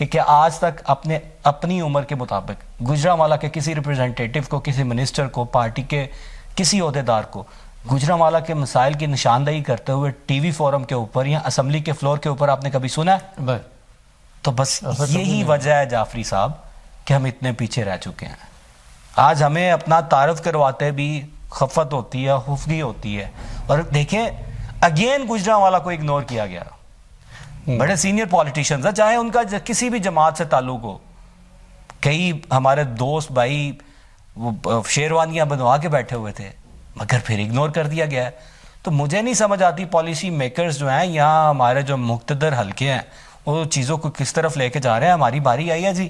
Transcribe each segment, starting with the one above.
کہ کیا آج تک اپنی عمر کے مطابق گجرانوالہ کے کسی ریپرزنٹیٹیو کو, کسی منسٹر کو, پارٹی کے کسی عہدیدار کو گجرانوالہ کے مسائل کی نشاندہی کرتے ہوئے ٹی وی فورم کے اوپر یا اسمبلی کے فلور کے اوپر آپ نے کبھی سنا ہے؟ نہیں. تو بس یہی وجہ ہے جعفری صاحب کہ ہم اتنے پیچھے رہ چکے ہیں. آج ہمیں اپنا تعارف کرواتے بھی خفت ہوتی ہے, خفگی ہوتی ہے. اور دیکھیں اگین گجرانوالہ کو اگنور کیا گیا. بڑے سینئر پولیٹیشنز ہیں, چاہے ان کا کسی بھی جماعت سے تعلق ہو, کئی ہمارے دوست بھائی وہ شیروانیاں بنوا کے بیٹھے ہوئے تھے, مگر پھر اگنور کر دیا گیا ہے. تو مجھے نہیں سمجھ آتی پالیسی میکرز جو ہیں یہاں ہمارے جو مقتدر حلقے ہیں وہ چیزوں کو کس طرف لے کے جا رہے ہیں. ہماری باری آئی ہے جی,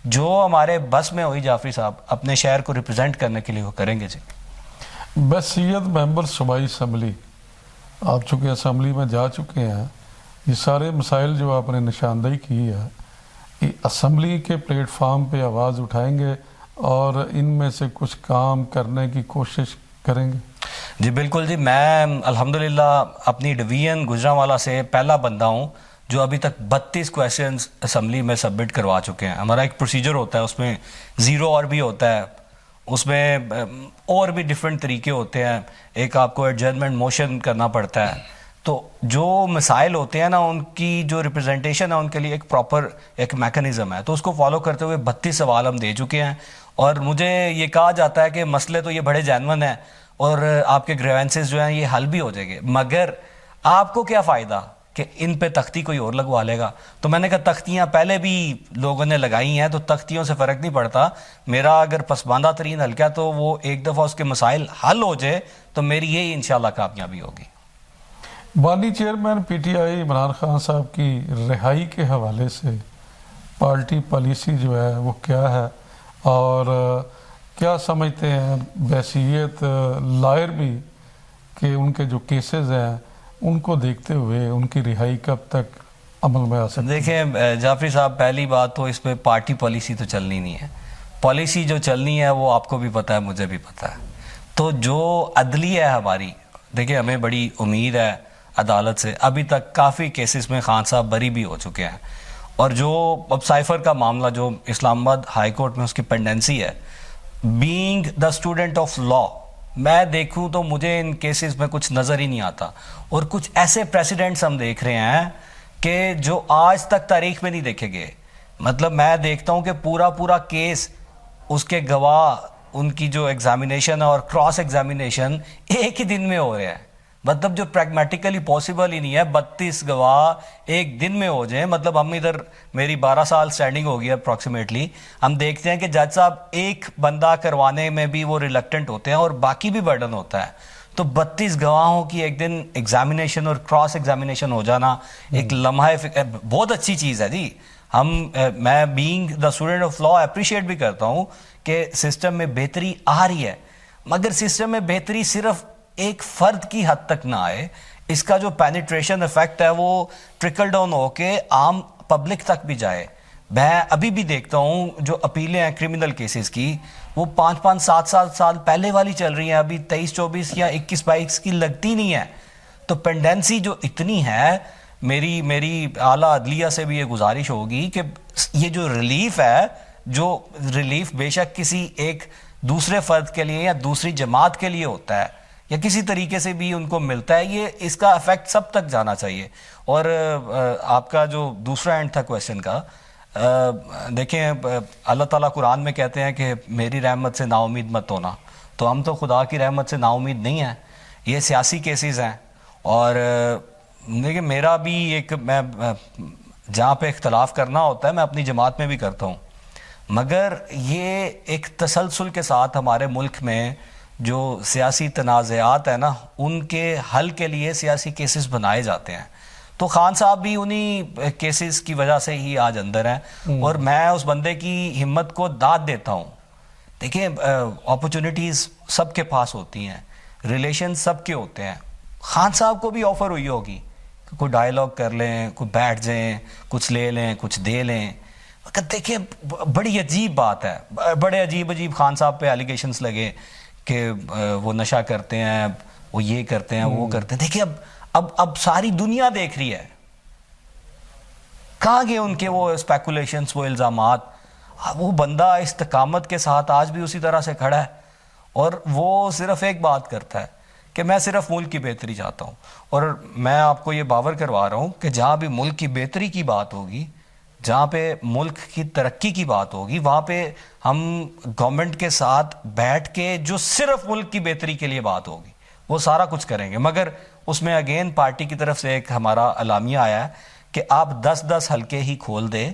جو ہمارے بس میں ہوئی جعفری صاحب اپنے شہر کو ریپرزینٹ کرنے کے لیے وہ کریں گے جی. بحیثیت ممبر صوبائی اسمبلی, آپ چونکہ اسمبلی میں جا چکے ہیں, یہ سارے مسائل جو آپ نے نشاندہی کی ہے یہ اسمبلی کے پلیٹ فارم پہ آواز اٹھائیں گے اور ان میں سے کچھ کام کرنے کی کوشش کریں گے؟ جی بالکل جی, میں الحمدللہ اپنی ڈویژن گجرانوالہ سے پہلا بندہ ہوں جو ابھی تک 32 کویسچنز اسمبلی میں سبمٹ کروا چکے ہیں. ہمارا ایک پروسیجر ہوتا ہے, اس میں 0 اور بھی ہوتا ہے, اس میں اور بھی ڈیفرنٹ طریقے ہوتے ہیں. ایک آپ کو ایڈجرنمنٹ موشن کرنا پڑتا ہے. تو جو مسائل ہوتے ہیں نا ان کی جو ریپرزنٹیشن ہے ان کے لیے ایک پراپر ایک میکنزم ہے, تو اس کو فالو کرتے ہوئے 32 سوال ہم دے چکے ہیں. اور مجھے یہ کہا جاتا ہے کہ مسئلے تو یہ بڑے جینون ہیں اور آپ کے گریونسز جو ہیں یہ حل بھی ہو جائیں گے, مگر آپ کو کیا فائدہ کہ ان پہ تختی کوئی اور لگوا لے گا. تو میں نے کہا تختیاں پہلے بھی لوگوں نے لگائی ہیں, تو تختیوں سے فرق نہیں پڑتا. میرا اگر پسماندہ ترین حلقہ ہے تو وہ ایک دفعہ اس کے مسائل حل ہو جائے تو میری یہی انشاءاللہ کامیابی ہوگی. بانی chairman P T I Imran Khan صاحب کی رہائی کے حوالے سے پارٹی پالیسی جو ہے وہ کیا ہے, اور کیا سمجھتے ہیں بحیثیت لائر بھی کہ ان کے جو کیسز ہیں ان کو دیکھتے ہوئے ان کی رہائی کب تک عمل میں آ سکتی؟ دیکھیں جعفری صاحب, پہلی بات تو اس پہ پارٹی پالیسی تو چلنی نہیں ہے. پالیسی جو چلنی ہے وہ آپ کو بھی پتہ ہے, مجھے بھی پتہ ہے. تو جو عدلیہ ہے ہماری, دیکھیں ہمیں بڑی امید ہے عدالت سے. ابھی تک کافی کیسز میں خان صاحب بری بھی ہو چکے ہیں, اور جو اب سائفر کا معاملہ جو اسلام آباد ہائی کورٹ میں اس کی پینڈنسی ہے, being the student of law, میں دیکھوں تو مجھے ان کیسز میں کچھ نظر ہی نہیں آتا. اور کچھ ایسے پریسیڈنٹس ہم دیکھ رہے ہیں کہ جو آج تک تاریخ میں نہیں دیکھے گئے. مطلب میں دیکھتا ہوں کہ پورا کیس, اس کے گواہ, ان کی جو ایگزامینیشن اور کراس ایگزامینیشن ایک ہی دن میں ہو رہے ہیں. مطلب جو پریگمیٹیکلی پاسبل ہی نہیں ہے 32 گواہ ایک دن میں ہو جائیں. مطلب ہم ادھر میری 12 سال سٹینڈنگ ہو گئی اپروکسیمیٹلی, ہم دیکھتے ہیں کہ جج صاحب ایک بندہ کروانے میں بھی وہ ریلکٹنٹ ہوتے ہیں اور باقی بھی برڈن ہوتا ہے. تو 32 گواہوں کی ایک دن ایگزامینیشن اور کراس ایگزامینیشن ہو جانا ایک لمحہ بہت اچھی چیز ہے جی. میں being the student of law appreciate بھی کرتا ہوں کہ سسٹم میں بہتری آ رہی ہے, مگر سسٹم میں بہتری صرف ایک فرد کی حد تک نہ آئے, اس کا جو پینیٹریشن افیکٹ ہے وہ ٹرکل ڈاؤن ہو کے عام پبلک تک بھی جائے. میں ابھی بھی دیکھتا ہوں جو اپیلیں ہیں کرمنل کیسز کی, وہ 5-7 سال پہلے والی چل رہی ہیں, ابھی 23-24 یا 21-22 کی لگتی نہیں ہے. تو پینڈنسی جو اتنی ہے, میری اعلیٰ عدلیہ سے بھی یہ گزارش ہوگی کہ یہ جو ریلیف ہے, جو ریلیف بے شک کسی ایک دوسرے فرد کے لیے یا دوسری جماعت کے لیے ہوتا ہے یا کسی طریقے سے بھی ان کو ملتا ہے, یہ اس کا افیکٹ سب تک جانا چاہیے. اور آپ کا جو دوسرا اینڈ تھا کویشچن کا, دیکھیں اللہ تعالیٰ قرآن میں کہتے ہیں کہ میری رحمت سے نا امید مت ہونا. تو ہم تو خدا کی رحمت سے نا امید نہیں ہیں, یہ سیاسی کیسز ہیں. اور دیکھیں میرا بھی ایک, میں جہاں پہ اختلاف کرنا ہوتا ہے میں اپنی جماعت میں بھی کرتا ہوں, مگر یہ ایک تسلسل کے ساتھ ہمارے ملک میں جو سیاسی تنازعات ہیں نا ان کے حل کے لیے سیاسی کیسز بنائے جاتے ہیں. تو خان صاحب بھی انہی کیسز کی وجہ سے ہی آج اندر ہیں, اور میں اس بندے کی ہمت کو داد دیتا ہوں. دیکھیں اپرچونٹیز سب کے پاس ہوتی ہیں, ریلیشن سب کے ہوتے ہیں. خان صاحب کو بھی آفر ہوئی ہوگی کہ کوئی ڈائلاگ کر لیں, کوئی بیٹھ جائیں, کچھ لے لیں, کچھ دے لیں. دیکھیں بڑی عجیب بات ہے, بڑے عجیب خان صاحب پہ ایلیگیشنز لگے کہ وہ نشہ کرتے ہیں, وہ یہ کرتے ہیں, وہ کرتے ہیں. دیکھیں اب ساری دنیا دیکھ رہی ہے, کہاں گئے ان کے وہ اسپیکولیشنس, وہ الزامات؟ وہ بندہ استقامت کے ساتھ آج بھی اسی طرح سے کھڑا ہے, اور وہ صرف ایک بات کرتا ہے کہ میں صرف ملک کی بہتری چاہتا ہوں. اور میں آپ کو یہ باور کروا رہا ہوں کہ جہاں بھی ملک کی بہتری کی بات ہوگی, جہاں پہ ملک کی ترقی کی بات ہوگی, وہاں پہ ہم گورنمنٹ کے ساتھ بیٹھ کے جو صرف ملک کی بہتری کے لیے بات ہوگی وہ سارا کچھ کریں گے. مگر اس میں اگین پارٹی کی طرف سے ایک ہمارا اعلامیہ آیا ہے کہ آپ 10 حلقے ہی کھول دیں,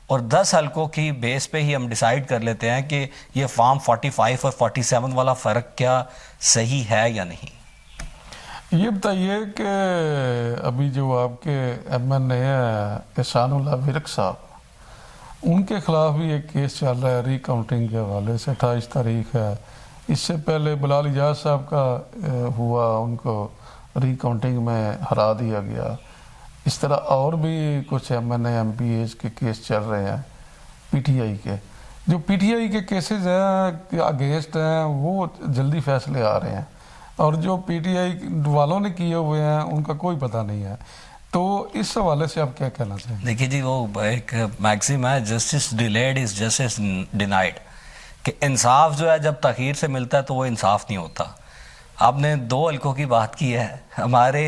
اور 10 حلقوں کی بیس پہ ہی ہم ڈیسائیڈ کر لیتے ہیں کہ یہ فارم 45 اور 47 والا فرق کیا صحیح ہے یا نہیں. یہ بتائیے کہ ابھی جو آپ کے ایم این اے ہیں احسان اللہ ورک صاحب, ان کے خلاف بھی ایک کیس چل رہا ہے ری کاؤنٹنگ کے حوالے سے. 28 تاریخ ہے. اس سے پہلے بلال اجاز صاحب کا ہوا, ان کو ری کاؤنٹنگ میں ہرا دیا گیا. اس طرح اور بھی کچھ M N A M P As کے کیس چل رہے ہیں پی ٹی آئی کے. جو پی ٹی آئی کے کیسز ہیں اگینسٹ ہیں وہ جلدی فیصلے آ رہے ہیں, اور جو پی ٹی آئی والوں نے کیے ہوئے ہیں ان کا کوئی پتہ نہیں ہے. تو اس حوالے سے آپ کیا کہنا چاہیں؟ دیکھیے جی, وہ ایک میکسم ہے, justice delayed is justice denied, کہ انصاف جو ہے جب تاخیر سے ملتا ہے تو وہ انصاف نہیں ہوتا. آپ نے 2 حلقوں کی بات کی ہے, ہمارے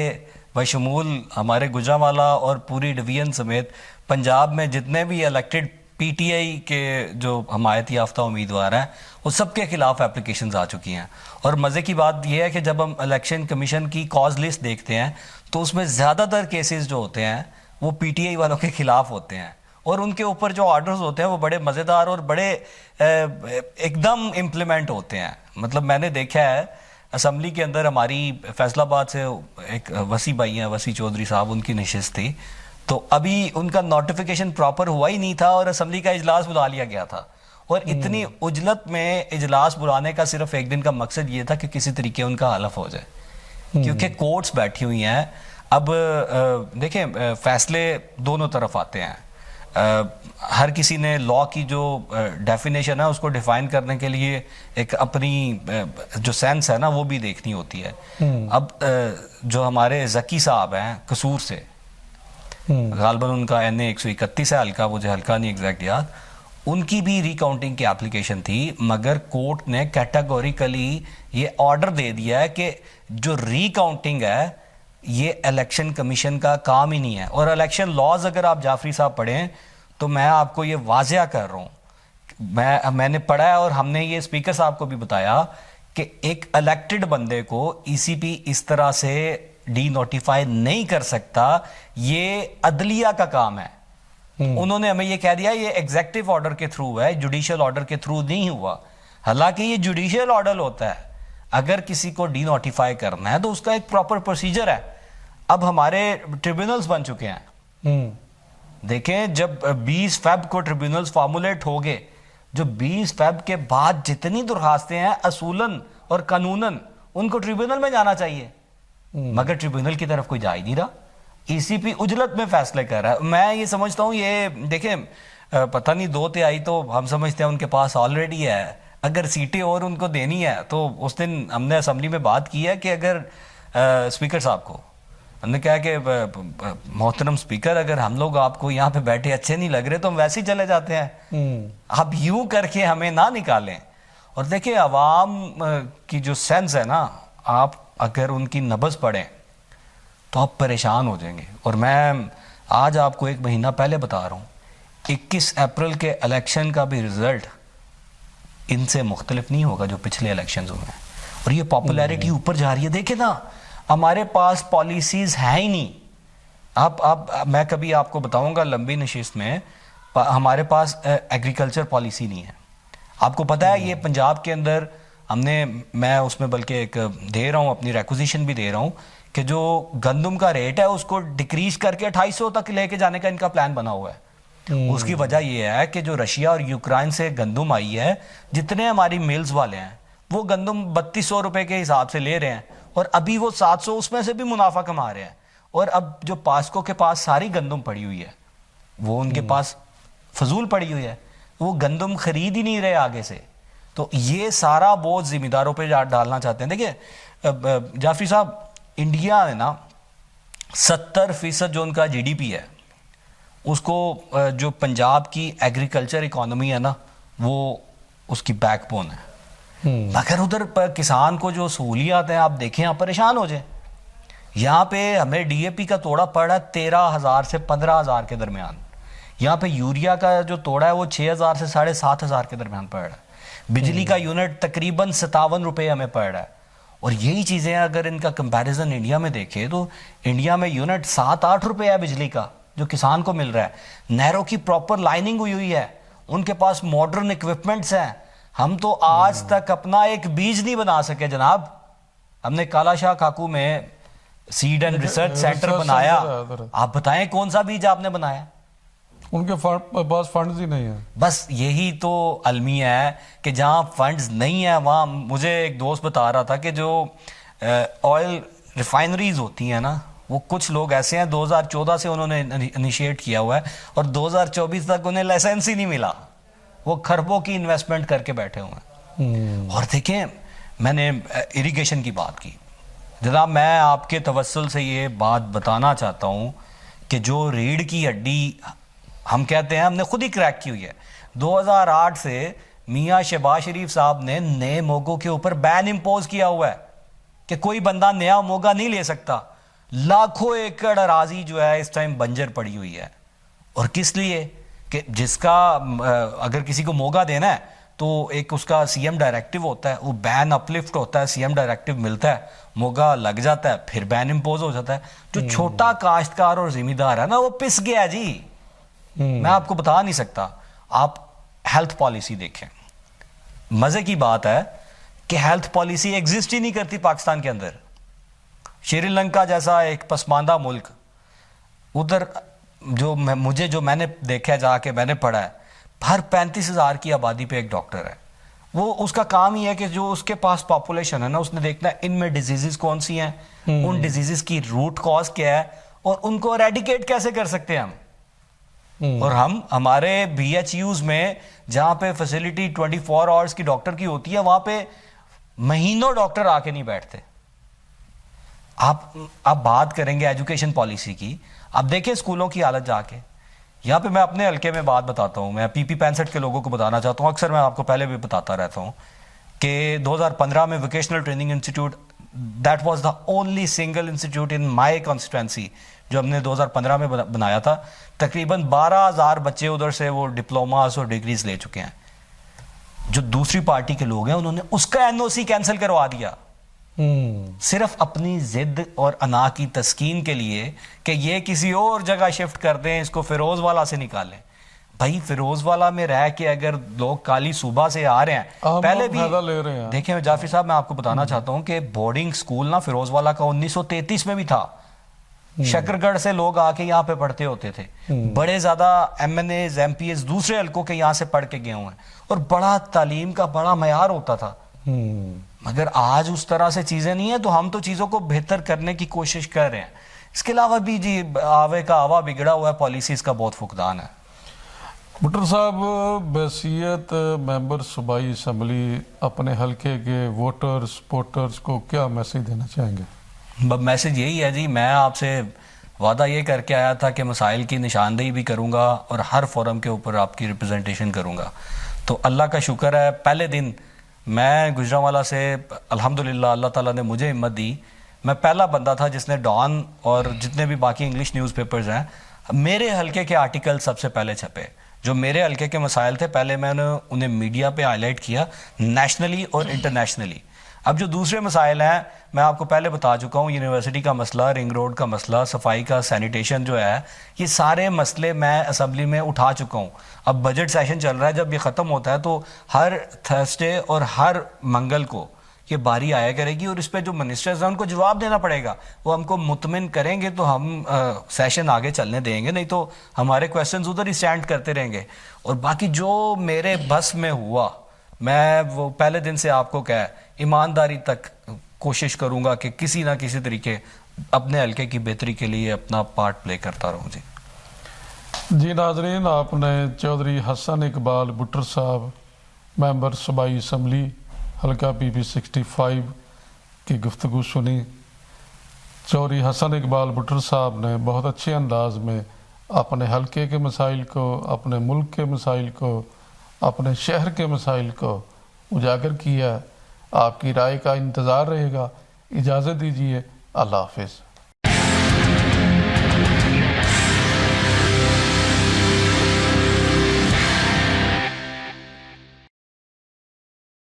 بشمول ہمارے گجرانوالہ اور پوری ڈویژن سمیت پنجاب میں جتنے بھی الیکٹڈ پی ٹی آئی کے جو حمایت یافتہ امیدوار ہیں وہ سب کے خلاف اپلیکیشنز آ چکی ہیں. اور مزے کی بات یہ ہے کہ جب ہم الیکشن کمیشن کی کاز لسٹ دیکھتے ہیں تو اس میں زیادہ تر کیسز جو ہوتے ہیں وہ پی ٹی آئی والوں کے خلاف ہوتے ہیں, اور ان کے اوپر جو آرڈرز ہوتے ہیں وہ بڑے مزیدار اور بڑے ایک دم امپلیمنٹ ہوتے ہیں. مطلب میں نے دیکھا ہے اسمبلی کے اندر, ہماری فیصل آباد سے ایک وسیع بھائی ہیں, وسیع چودھری صاحب, ان کی نشست تھی, تو ابھی ان کا نوٹیفیکیشن پراپر ہوا ہی نہیں تھا اور اسمبلی کا اجلاس بلا لیا گیا تھا. اور اتنی عجلت میں اجلاس بلانے کا صرف ایک دن کا مقصد یہ تھا کہ کسی طریقے ان کا حلف ہو جائے, کیونکہ کورٹس بیٹھی ہوئی ہیں. اب دیکھیں فیصلے دونوں طرف آتے ہیں, ہر کسی نے لا کی جو ڈیفینیشن ہے اس کو ڈیفائن کرنے کے لیے ایک اپنی جو سینس ہے نا وہ بھی دیکھنی ہوتی ہے. اب جو ہمارے ذکی صاحب ہیں قصور سے, غالباً ان کا این اے 131 ہے حلقہ, مجھے حلقہ نہیں ایگزیکٹ یاد, ان کی بھی ری کاؤنٹنگ کی اپلیکیشن تھی, مگر کورٹ نے کیٹیگوریکلی یہ آرڈر دے دیا ہے کہ جو ری کاؤنٹنگ ہے یہ الیکشن کمیشن کا کام ہی نہیں ہے. اور الیکشن لاز اگر آپ جعفری صاحب پڑھیں تو میں آپ کو یہ واضح کر رہا ہوں, میں نے پڑھا ہے اور ہم نے یہ اسپیکر صاحب کو بھی بتایا کہ ایک الیکٹڈ بندے کو ای سی پی اس طرح سے ڈی نوٹیفائی نہیں کر سکتا, یہ عدلیہ کا کام ہے. انہوں نے ہمیں یہ کہہ دیا یہ ایگزیکٹو آرڈر کے تھرو ہے, جوڈیشل آرڈر کے تھرو نہیں ہوا, حالانکہ یہ جوڈیشل آرڈر ہوتا ہے. اگر کسی کو ڈی نوٹیفائی کرنا ہے تو اس کا ایک پراپر پروسیجر ہے. اب ہمارے ٹریبیونلز بن چکے ہیں, دیکھیں جب 20 فیب کو ٹریبیونلز فارمولیٹ ہو گئے, جو 20 فیب کے بعد جتنی درخواستیں ہیں اصولاً اور قانوناً ان کو ٹریبیونل میں جانا چاہیے, مگر ٹریبیونل کی طرف کوئی جا ہی نہیں رہا. ای سی پی اجلت میں فیصلے کر رہا ہے. میں یہ سمجھتا ہوں یہ دیکھیں پتہ نہیں 2 تہائی تو ہم سمجھتے ہیں ان کے پاس آلریڈی ہے, اگر سیٹیں اور ان کو دینی ہے تو اس دن ہم نے اسمبلی میں بات کی ہے کہ اگر اسپیکر صاحب کو ہم نے کہا کہ محترم اسپیکر اگر ہم لوگ آپ کو یہاں پہ بیٹھے اچھے نہیں لگ رہے تو ہم ویسے ہی چلے جاتے ہیں, آپ یوں کر کے ہمیں نہ نکالیں. اور دیکھیں عوام کی جو سینس ہے نا, آپ اگر ان کی نبض پڑھیں تو آپ پریشان ہو جائیں گے. اور میں آج آپ کو 1 مہینہ پہلے بتا رہا ہوں 21 اپریل کے الیکشن کا بھی رزلٹ ان سے مختلف نہیں ہوگا جو پچھلے الیکشنز ہوئے ہیں, اور یہ پاپولیرٹی اوپر جا رہی ہے. دیکھیں نا ہمارے پاس پالیسیز ہیں ہی نہیں. آپ میں کبھی آپ کو بتاؤں گا لمبی نشست میں, ہمارے پاس ایگریکلچر پالیسی نہیں ہے. آپ کو پتہ ہے یہ پنجاب کے اندر ہم نے, میں اس میں بلکہ ایک دے رہا ہوں اپنی ریکوزیشن بھی دے رہا ہوں کہ جو گندم کا ریٹ ہے اس کو ڈکریز کر کے 250 تک لے کے جانے کا ان کا پلان بنا ہوا ہے. اس کی وجہ یہ ہے کہ جو رشیا اور یوکرائن سے گندم آئی ہے, جتنے ہماری میلز والے ہیں وہ گندم 3200 روپے کے حساب سے لے رہے ہیں, اور ابھی وہ 700 اس میں سے بھی منافع کما رہے ہیں. اور اب جو پاسکو کے پاس ساری گندم پڑی ہوئی ہے وہ ان کے پاس فضول پڑی ہوئی ہے, وہ گندم خرید ہی نہیں رہے آگے سے. تو یہ سارا بوجھ ذمہ داروں پہ ڈالنا چاہتے ہیں. دیکھیں جعفری صاحب, انڈیا ہے نا 70% جو ان کا جی ڈی پی ہے اس کو جو پنجاب کی ایگریکلچر اکانومی ہے نا وہ اس کی بیک بون ہے. مگر ادھر کسان کو جو سہولیات ہیں آپ دیکھیں آپ پریشان ہو جائیں. یہاں پہ ہمیں ڈی اے پی کا توڑا پڑ رہا ہے 13,000 سے 15,000 کے درمیان. یہاں پہ یوریا کا جو توڑا ہے وہ 6,000 سے 7,500 کے درمیان پڑ رہا ہے. بجلی کا یونٹ تقریباً 57 روپے ہمیں پڑ رہا ہے. اور یہی چیزیں اگر ان کا کمپیریزن انڈیا میں دیکھیں تو انڈیا میں یونٹ 7-8 روپے ہے بجلی کا جو کسان کو مل رہا ہے. نہروں کی پراپر لائننگ ہوئی ہے, ان کے پاس ماڈرن اکوپمنٹس ہیں. ہم تو آج تک اپنا ایک بیج نہیں بنا سکے جناب. ہم نے کالا شاہ کاکو میں سیڈ اینڈ ریسرچ سینٹر بنایا, آپ بتائیں کون سا بیج آپ نے بنایا؟ ان کے پاس فنڈز ہی نہیں ہیں. بس یہی تو المیہ ہے کہ جہاں فنڈز نہیں ہیں وہاں. مجھے ایک دوست بتا رہا تھا کہ جو آئل ریفائنریز ہوتی ہیں نا وہ کچھ لوگ ایسے ہیں 2014 سے انہوں نے انیشیٹ کیا ہوا ہے اور 2024 تک انہیں لائسنس ہی نہیں ملا. وہ خربوں کی انویسٹمنٹ کر کے بیٹھے ہوئے ہیں. اور دیکھیں میں نے اریگیشن کی بات کی جناب, میں آپ کے توسل سے یہ بات بتانا چاہتا ہوں کہ جو ریڑھ کی ہڈی ہم کہتے ہیں ہم نے خود ہی کریک کی ہوئی ہے. 2008 سے میاں شہباز شریف صاحب نے نئے موگوں کے اوپر بین امپوز کیا ہوا ہے کہ کوئی بندہ نیا موگا نہیں لے سکتا. لاکھوں ایکڑ اراضی جو ہے اس ٹائم بنجر پڑی ہوئی ہے. اور کس لیے کہ جس کا اگر کسی کو موگا دینا ہے تو ایک اس کا سی ایم ڈائریکٹو ہوتا ہے, وہ بین اپلفٹ ہوتا ہے, سی ایم ڈائریکٹو ملتا ہے, موگا لگ جاتا ہے, پھر بین امپوز ہو جاتا ہے. جو چھوٹا کاشتکار اور ذمہ دار ہے نا وہ پس گیا جی. میں آپ کو بتا نہیں سکتا. آپ ہیلتھ پالیسی دیکھیں, مزے کی بات ہے کہ ہیلتھ پالیسی ایگزسٹ ہی نہیں کرتی پاکستان کے اندر. شری لنکا جیسا ایک پسماندہ ملک, ادھر جو میں نے دیکھا جا کے میں نے پڑھا ہے, ہر 35,000 کی آبادی پہ ایک ڈاکٹر ہے. وہ اس کا کام ہی ہے کہ جو اس کے پاس پاپولیشن ہے نا اس نے دیکھنا ہے ان میں ڈیزیزز کون سی ہیں, ان ڈیزیزز کی روٹ کاز کیا ہے اور ان کو ایریڈیکیٹ کیسے کر سکتے ہیں ہم. اور ہمارے بی ایچ یوز میں جہاں پہ فیسلٹی 24 آورس کی ڈاکٹر کی ہوتی ہے وہاں پہ مہینوں ڈاکٹر آ کے نہیں بیٹھتے. آپ بات کریں گے ایجوکیشن پالیسی کی, آپ دیکھیں اسکولوں کی حالت جا کے. یہاں پہ میں اپنے حلقے میں بات بتاتا ہوں, میں پی پی 65 کے لوگوں کو بتانا چاہتا ہوں, اکثر میں آپ کو پہلے بھی بتاتا رہتا ہوں کہ 2015 میں vocational training institute, that was the only single institute in my constituency جو ہم نے 2015 میں بنایا تھا. تقریباً 12,000 بچے ادھر سے وہ ڈپلوماز اور ڈگریز لے چکے ہیں. جو دوسری پارٹی کے لوگ ہیں انہوں نے اس کا این او سی کینسل کروا دیا صرف اپنی ضد اور انا کی تسکین کے لیے کہ یہ کسی اور جگہ شفٹ کر دیں, اس کو فیروز والا سے نکالیں. بھائی فیروز والا میں رہ کے اگر لوگ کالی صوبہ سے آ رہے ہیں پہلے بھی لے رہے ہیں. دیکھیں جعفری صاحب میں آپ کو بتانا چاہتا ہوں کہ بورڈنگ سکول نا فیروز والا کا 1933 میں بھی تھا. شکر گڑھ سے لوگ آ کے یہاں پہ پڑھتے ہوتے تھے. بڑے زیادہ M N As M P As دوسرے حلقوں کے یہاں سے پڑھ کے گئے ہوئے ہیں اور بڑا تعلیم کا بڑا معیار ہوتا تھا. مگر آج اس طرح سے چیزیں نہیں ہیں تو ہم تو چیزوں کو بہتر کرنے کی کوشش کر رہے ہیں. اس کے علاوہ بھی جی آوے کا آوا بگڑا ہوا ہے, پالیسیز کا بہت فقدان ہے. بٹر صاحب بحیثیت ممبر صوبائی اسمبلی اپنے حلقے کے ووٹر سپورٹرز کو کیا میسیج دینا چاہیں گے؟ میسیج یہی ہے جی, میں آپ سے وعدہ یہ کر کے آیا تھا کہ مسائل کی نشاندہی بھی کروں گا اور ہر فورم کے اوپر آپ کی ریپرزنٹیشن کروں گا. تو اللہ کا شکر ہے پہلے دن میں گجرانوالہ سے الحمدللہ اللہ تعالیٰ نے مجھے ہمت دی. میں پہلا بندہ تھا جس نے ڈان اور جتنے بھی باقی انگلش نیوز پیپرز ہیں میرے حلقے کے آرٹیکل سب سے پہلے چھپے. جو میرے حلقے کے مسائل تھے پہلے میں نے انہیں میڈیا پہ ہائی لائٹ کیا نیشنلی اور انٹرنیشنلی. اب جو دوسرے مسائل ہیں میں آپ کو پہلے بتا چکا ہوں, یونیورسٹی کا مسئلہ, رنگ روڈ کا مسئلہ, صفائی کا, سینیٹیشن جو ہے, یہ سارے مسئلے میں اسمبلی میں اٹھا چکا ہوں. اب بجٹ سیشن چل رہا ہے, جب یہ ختم ہوتا ہے تو ہر تھرسڈے اور ہر منگل کو یہ باری آیا کرے گی اور اس پہ جو منسٹرز ہیں ان کو جواب دینا پڑے گا. وہ ہم کو مطمئن کریں گے تو ہم سیشن آگے چلنے دیں گے, نہیں تو ہمارے کویسچنز ادھر ہی سٹینڈ کرتے رہیں گے. اور باقی جو میرے بس میں ہوا میں وہ پہلے دن سے آپ کو کہا ایمانداری تک کوشش کروں گا کہ کسی نہ کسی طریقے اپنے حلقے کی بہتری کے لیے اپنا پارٹ پلے کرتا رہوں. جی ناظرین, آپ نے چودھری حسن اقبال بٹر صاحب ممبر صوبائی اسمبلی حلقہ پی پی 65 کی گفتگو سنی. چودھری حسن اقبال بٹر صاحب نے بہت اچھے انداز میں اپنے حلقے کے مسائل کو، اپنے ملک کے مسائل کو، اپنے شہر کے مسائل کو اجاگر کیا ہے۔ آپ کی رائے کا انتظار رہے گا۔ اجازت دیجیے، اللہ حافظ۔